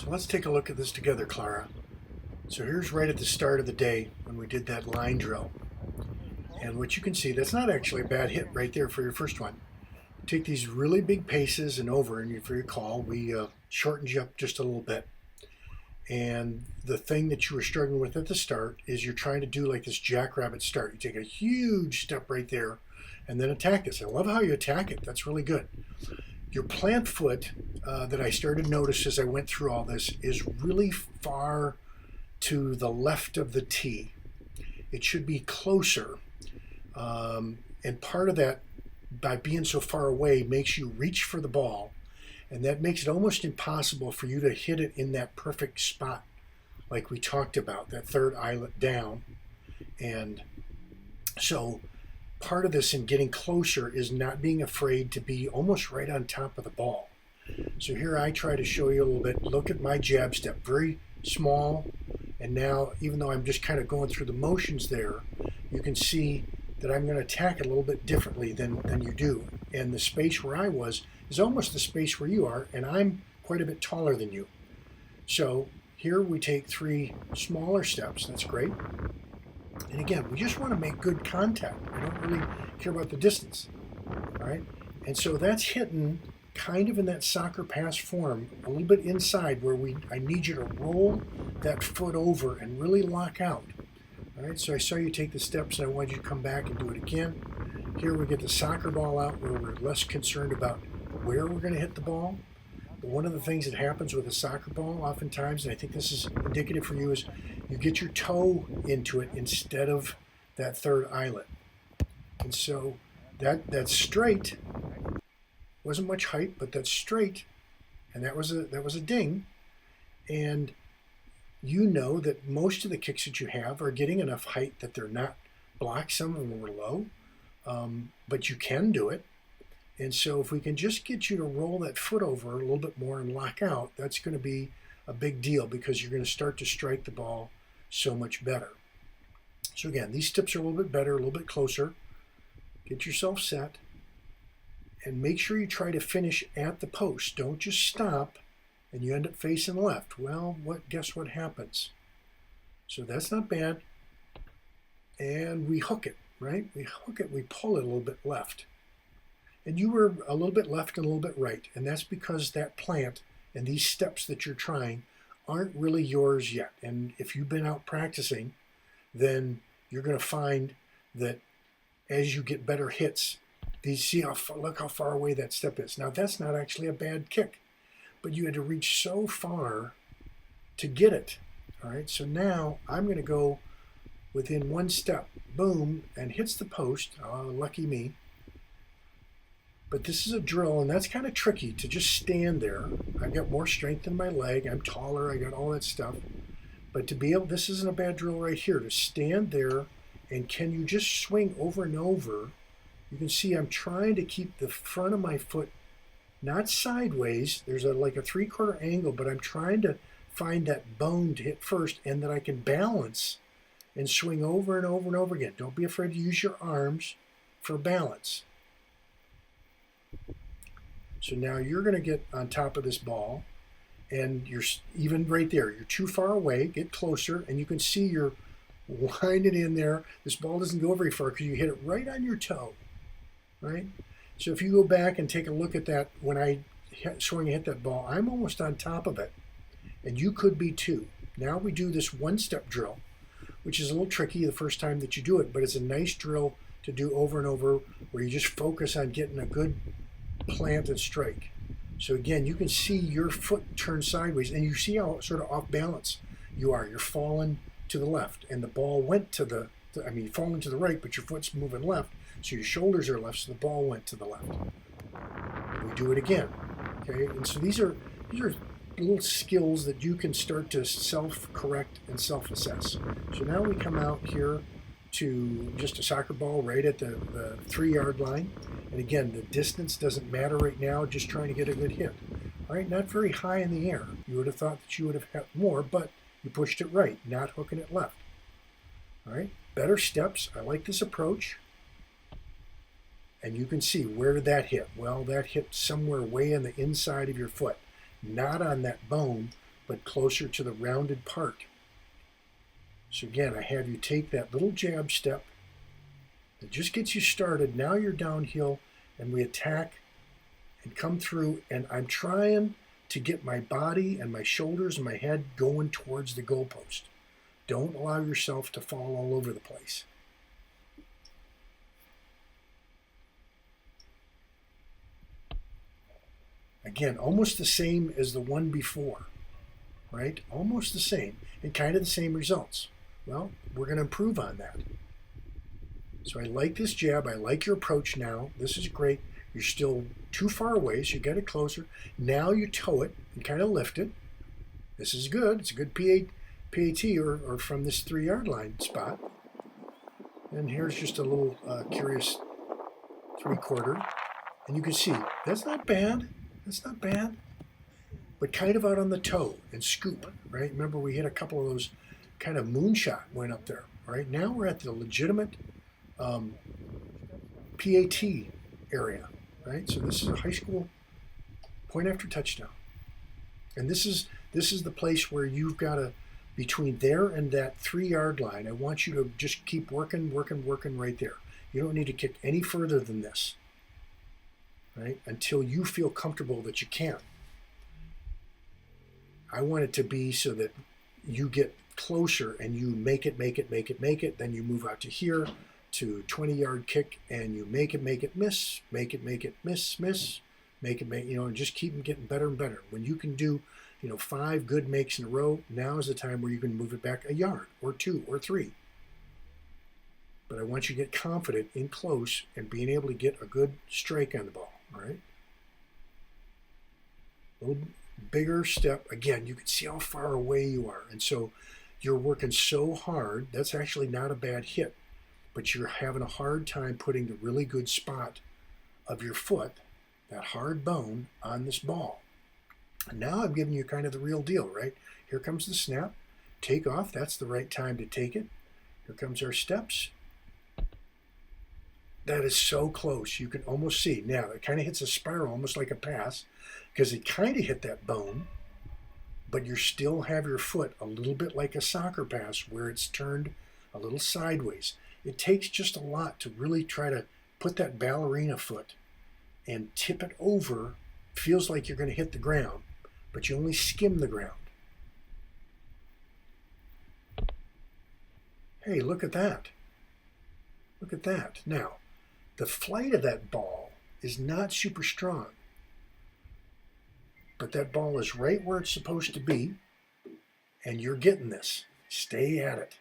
So let's take a look at this together, Clara. So here's right at the start of the day when we did that line drill. And what you can see, that's not actually a bad hit right there for your first one. Take these really big paces and over, and if you recall, we shortened you up just a little bit. And the thing that you were struggling with at the start is you're trying to do like this jackrabbit start. You take a huge step right there and then attack this. I love how you attack it. That's really good. Your plant foot that I started to notice as I went through all this is really far to the left of the tee. It should be closer. And part of that, by being so far away, makes you reach for the ball. And that makes it almost impossible for you to hit it in that perfect spot like we talked about, that third eyelet down. And so part of this in getting closer is not being afraid to be almost right on top of the ball. So here I try to show you a little bit. Look at my jab step, very small. And now, even though I'm just kind of going through the motions there, you can see that I'm going to attack it a little bit differently than you do. And the space where I was is almost the space where you are, and I'm quite a bit taller than you. So here we take 3 smaller steps. That's great. And again, we just want to make good contact. We don't really care about the distance. All right? And so that's hitting kind of in that soccer pass form, a little bit inside where I need you to roll that foot over and really lock out. All right, so I saw you take the steps and I wanted you to come back and do it again. Here we get the soccer ball out where we're less concerned about where we're going to hit the ball. But one of the things that happens with a soccer ball oftentimes, and I think this is indicative for you, is you get your toe into it instead of that third eyelet. And so that's straight. Wasn't much height, but that's straight. And that was a ding. And you know that most of the kicks that you have are getting enough height that they're not blocked. Some of them were low, but you can do it. And so if we can just get you to roll that foot over a little bit more and lock out, that's going to be a big deal because you're going to start to strike the ball so much better. So again, these tips are a little bit better, a little bit closer. Get yourself set and make sure you try to finish at the post. Don't just stop and you end up facing left. Well, guess what happens? So that's not bad. And we hook it, right? We hook it, we pull it a little bit left. And you were a little bit left and a little bit right. And that's because that plant and these steps that you're trying aren't really yours yet. And if you've been out practicing, then you're going to find that as you get better hits, look how far away that step is. Now, that's not actually a bad kick, but you had to reach so far to get it. All right, so now I'm going to go within 1 step, boom, and hits the post. Oh, lucky me. But this is a drill, and that's kind of tricky to just stand there. I've got more strength in my leg. I'm taller. I got all that stuff. But to be able, this isn't a bad drill right here, to stand there, and can you just swing over and over? You can see I'm trying to keep the front of my foot not sideways. There's like a 3/4 angle, but I'm trying to find that bone to hit first and that I can balance and swing over and over and over again. Don't be afraid to use your arms for balance. So now you're going to get on top of this ball, and you're even right there. You're too far away. Get closer, and you can see you're winding in there. This ball doesn't go very far because you hit it right on your toe, right? So if you go back and take a look at that, when I swing and hit that ball, I'm almost on top of it, and you could be too. Now we do this 1-step drill, which is a little tricky the first time that you do it, but it's a nice drill to do over and over where you just focus on getting a good plant and strike. So again, you can see your foot turn sideways, and you see how sort of off balance you are. You're falling to the left, and the ball went to falling to the right, but your foot's moving left. So your shoulders are left, so the ball went to the left. We do it again, okay? And so these are little skills that you can start to self-correct and self-assess. So now we come out here to just a soccer ball right at the 3-yard line. And again, the distance doesn't matter right now, just trying to get a good hit. All right, not very high in the air. You would have thought that you would have hit more, but you pushed it right, not hooking it left. All right, better steps. I like this approach. And you can see, where did that hit? Well, that hit somewhere way on the inside of your foot, not on that bone, but closer to the rounded part. So again, I have you take that little jab step that just gets you started. Now you're downhill, and we attack and come through, and I'm trying to get my body and my shoulders and my head going towards the goalpost. Don't allow yourself to fall all over the place. Again, almost the same as the one before, right? Almost the same, and kind of the same results. Well, we're going to improve on that. So I like this jab. I like your approach now. This is great. You're still too far away, so you get it closer. Now you toe it and kind of lift it. This is good. It's a good PAT or from this 3-yard line spot. And here's just a little curious 3/4. And you can see, that's not bad. That's not bad. But kind of out on the toe and scoop, right? Remember, we hit a couple of those kind of moonshot went up there, right? Now we're at the legitimate PAT area, right? So this is a high school point after touchdown. And this is the place where you've got to, between there and that 3-yard line, I want you to just keep working right there. You don't need to kick any further than this, right? Until you feel comfortable that you can. I want it to be so that you get closer and you make it. Then you move out to here to 20-yard kick and you make it, miss, make it, miss, and just keep getting better and better. When you can do, 5 good makes in a row, now is the time where you can move it back a yard or 2 or 3. But I want you to get confident in close and being able to get a good strike on the ball, all right? A little bigger step. Again, you can see how far away you are. And so you're working so hard. That's actually not a bad hit, but you're having a hard time putting the really good spot of your foot, that hard bone, on this ball. And now I'm giving you kind of the real deal, right? Here comes the snap. Take off. That's the right time to take it. Here comes our steps. That is so close. You can almost see. Now, it kind of hits a spiral, almost like a pass, because it kind of hit that bone, but you still have your foot a little bit like a soccer pass where it's turned a little sideways. It takes just a lot to really try to put that ballerina foot and tip it over. Feels like you're going to hit the ground, but you only skim the ground. Hey, look at that. Look at that. Now, the flight of that ball is not super strong, but that ball is right where it's supposed to be, and you're getting this. Stay at it.